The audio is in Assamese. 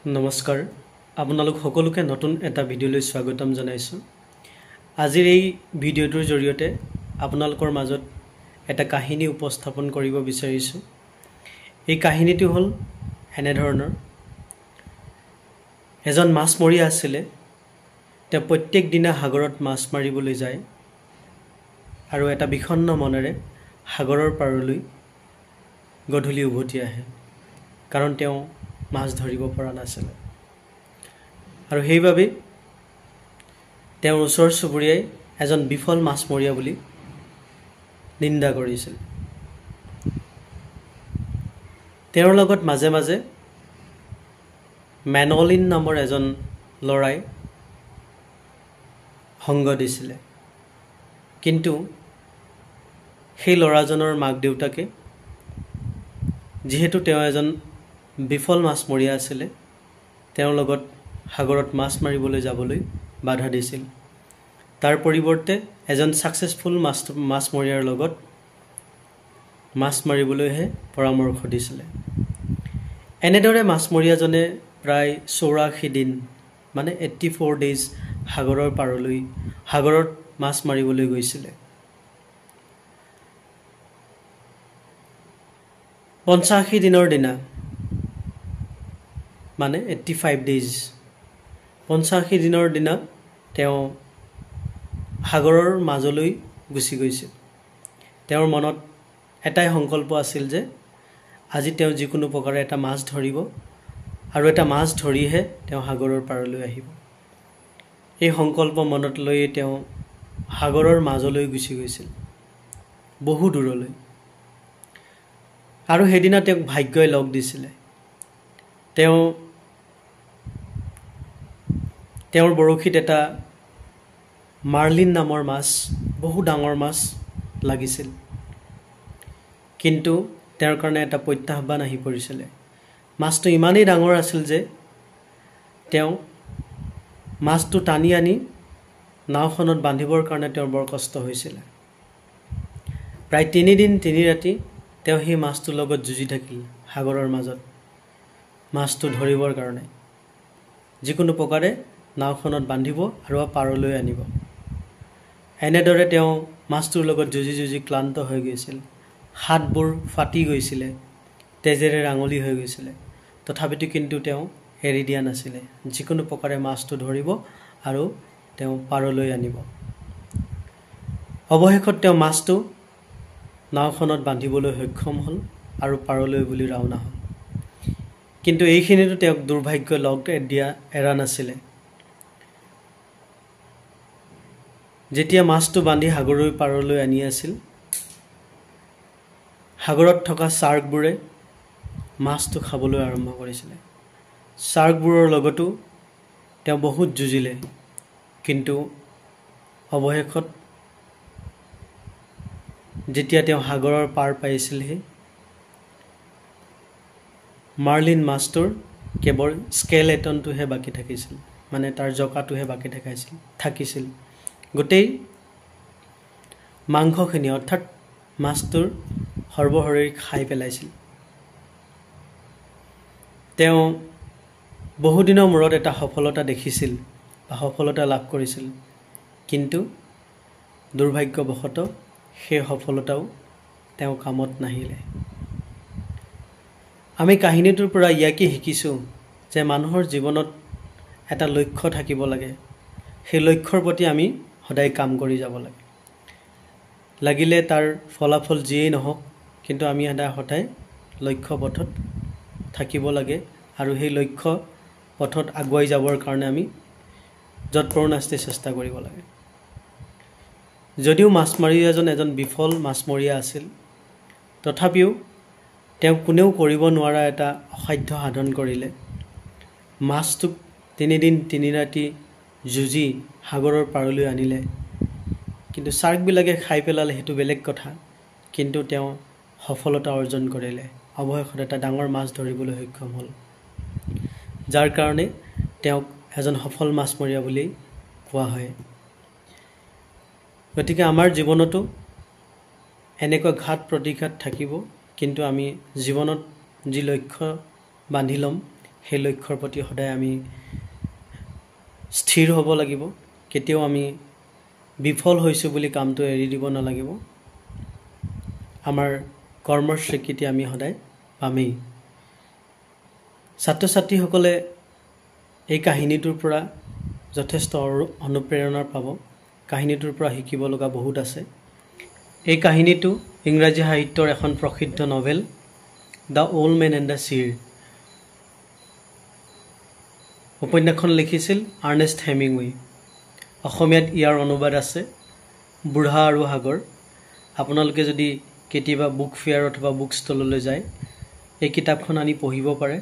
নমস্কাৰ আপোনালোক সকলোকে নতুন এটা ভিডিঅ'লৈ স্বাগতম জনাইছো। আজিৰ এই ভিডিঅ'টোৰ জৰিয়তে আপোনালোকৰ মাজত এটা কাহিনী উপস্থাপন কৰিব বিচাৰিছো। এই কাহিনীটো হ'ল এনে ধৰণৰ। এজন মাছমৰীয়া আছিল। তেওঁ প্ৰত্যেক দিনা সাগৰত মাছ মাৰিবলৈ যায় আৰু এটা বিষণ্ণ মনেৰে সাগৰৰ পাৰলৈ গধূলি উভতি আহে, কাৰণ তেওঁ মাছ ধৰিব পৰা নাছিল। আৰু সেইবাবে তেওঁৰ ওচৰ চুবুৰীয়াই এজন বিফল মাছমৰীয়া বুলি নিন্দা কৰিছিল। তেওঁৰ লগত মাজে মাজে মেনলিন নামৰ এজন ল'ৰাই সংগ দিছিলে, কিন্তু সেই ল'ৰাজনৰ মাক দেউতাকে যিহেতু তেওঁ এজন বিফল মাছমৰীয়া আছিল, তেওঁৰ লগত সাগৰত মাছ মাৰিবলৈ যাবলৈ বাধা দিছিল। তাৰ পৰিৱৰ্তে এজন সাকসেসফুল মাছমৰীয়াৰ লগত মাছ মাৰিবলৈহে পৰামৰ্শ দিছিলে। এনেদৰে মাছমৰীয়াজনে প্ৰায় 84 দিন মানে 84 ডেজ সাগৰত মাছ মাৰিবলৈ গৈছিলে। 85 দিনৰ দিনা মানে 85 ডেজ 85 দিনৰ দিনা তেওঁ সাগৰৰ মাজলৈ গুচি গৈছিল। তেওঁৰ মনত এটাই সংকল্প আছিল যে আজি তেওঁ যিকোনো প্ৰকাৰে এটা মাছ ধৰিব আৰু এটা মাছ ধৰিহে তেওঁ সাগৰৰ পাৰলৈ আহিব। এই সংকল্প মনত লৈ তেওঁ সাগৰৰ মাজলৈ গুচি গৈছিল, বহু দূৰলৈ। আৰু সেইদিনা তেওঁক ভাগ্যই লগ দিছিলে। তেওঁৰ বৰশীত এটা মাৰ্লিন নামৰ মাছ, বহু ডাঙৰ মাছ লাগিছিল, কিন্তু তেওঁৰ কাৰণে এটা প্ৰত্যাহ্বান আহি পৰিছিলে। মাছটো ইমানেই ডাঙৰ আছিল যে তেওঁ মাছটো টানি আনি নাওখনত বান্ধিবৰ কাৰণে তেওঁৰ বৰ কষ্ট হৈছিলে। প্ৰায় 3 দিন 3 ৰাতি তেওঁ সেই মাছটোৰ লগত যুঁজি থাকিল সাগৰৰ মাজত, মাছটো ধৰিবৰ কাৰণে। যিকোনো প্ৰকাৰে নাওখনত বান্ধিব আৰু পাৰলৈ আনিব। এনেদৰে তেওঁ মাছটোৰ লগত যুঁজি যুঁজি ক্লান্ত হৈ গৈছিল। হাতবোৰ ফাটি গৈছিলে, তেজেৰে ৰাঙলী হৈ গৈছিলে। তথাপিতো কিন্তু তেওঁ এৰি দিয়া নাছিলে। যিকোনো প্ৰকাৰে মাছটো ধৰিব আৰু তেওঁ পাৰলৈ আনিব। অৱশেষত তেওঁ মাছটো নাওখনত বান্ধিবলৈ সক্ষম হ'ল আৰু পাৰলৈ বুলি ৰাওনা হ'ল। কিন্তু এইখিনিতো তেওঁক দুৰ্ভাগ্যই লগ দিয়া এৰা নাছিলে। যেতিয়া মাছটো বান্ধি সাগৰৰ পাৰলৈ আনি আছিল, সাগৰত থকা শাৰ্কবোৰে মাছটো খাবলৈ আৰম্ভ কৰিছিলে। শাৰ্কবোৰৰ লগতো তেওঁ বহুত যুঁজিলে, কিন্তু অৱশেষত যেতিয়া তেওঁ সাগৰৰ পাৰ পাইছিলহি, মাৰ্লিন মাছটোৰ কেৱল স্কেলেটনটোহে বাকী থাকিছিল, মানে তাৰ জকাটোহে বাকী থাকিছিল। গোটেই মাংসখিনি অৰ্থাৎ মাছটোৰ সৰ্বশৰীৰ খাই পেলাইছিল। তেওঁ বহুদিনৰ মূৰত এটা সফলতা দেখিছিল বা সফলতা লাভ কৰিছিল, কিন্তু দুৰ্ভাগ্যবশতঃ সেই সফলতাও তেওঁ কামত নাহিলে। আমি কাহিনীটোৰ পৰা ইয়াকে শিকিছোঁ যে মানুহৰ জীৱনত এটা লক্ষ্য থাকিব লাগে। সেই লক্ষ্যৰ প্ৰতি আমি সদায় কাম কৰি যাব লাগে। লাগিলে তাৰ ফলাফল যিয়েই নহওক, কিন্তু আমি সদায় লক্ষ্য পথত থাকিব লাগে আৰু সেই লক্ষ্য পথত আগুৱাই যাবৰ কাৰণে আমি যৎপৰোনাস্তি চেষ্টা কৰিব লাগে। যদিও মাছমৰীয়াজন এজন বিফল মাছমৰীয়া আছিল, তথাপিও তেওঁ কোনেও কৰিব নোৱাৰা এটা অসাধ্য সাধন কৰিলে। মাছটোক 3 দিন 3 ৰাতি যুঁজি সাগৰৰ পাৰলৈ আনিলে, কিন্তু শাৰ্কবিলাকে খাই পেলালে, সেইটো বেলেগ কথা। কিন্তু তেওঁ সফলতা অৰ্জন কৰিলে, অৱশেষত এটা ডাঙৰ মাছ ধৰিবলৈ সক্ষম হ'ল, যাৰ কাৰণে তেওঁক এজন সফল মাছমৰীয়া বুলি কোৱা হয়। গতিকে আমাৰ জীৱনতো এনেকুৱা ঘাত প্ৰতিঘাত থাকিব, কিন্তু আমি জীৱনত যি লক্ষ্য বান্ধি ল'ম সেই লক্ষ্যৰ প্ৰতি সদায় আমি স্থিৰ হ'ব লাগিব। কেতিয়াও আমি বিফল হৈছোঁ বুলি কামটো এৰি দিব নালাগিব। আমাৰ কৰ্মৰ স্বীকৃতি আমি সদায় পামেই। ছাত্ৰ ছাত্ৰীসকলে এই কাহিনীটোৰ পৰা যথেষ্ট অনুপ্ৰেৰণা পাব। কাহিনীটোৰ পৰা শিকিব লগা বহুত আছে। এই কাহিনীটো ইংৰাজী সাহিত্যৰ এখন প্ৰসিদ্ধ novel the old man and the sea. উপন্যাসখন লিখিছিল আৰ্নেষ্ট হেমিংৱে। অসমীয়াত ইয়াৰ অনুবাদ আছে বুঢ়া আৰু সাগৰ। আপোনালোকে যদি কেতিয়াবা বুক ফেয়াৰ অথবা বুক ষ্টললৈ যায় এই কিতাপখন আনি পঢ়িব পাৰে।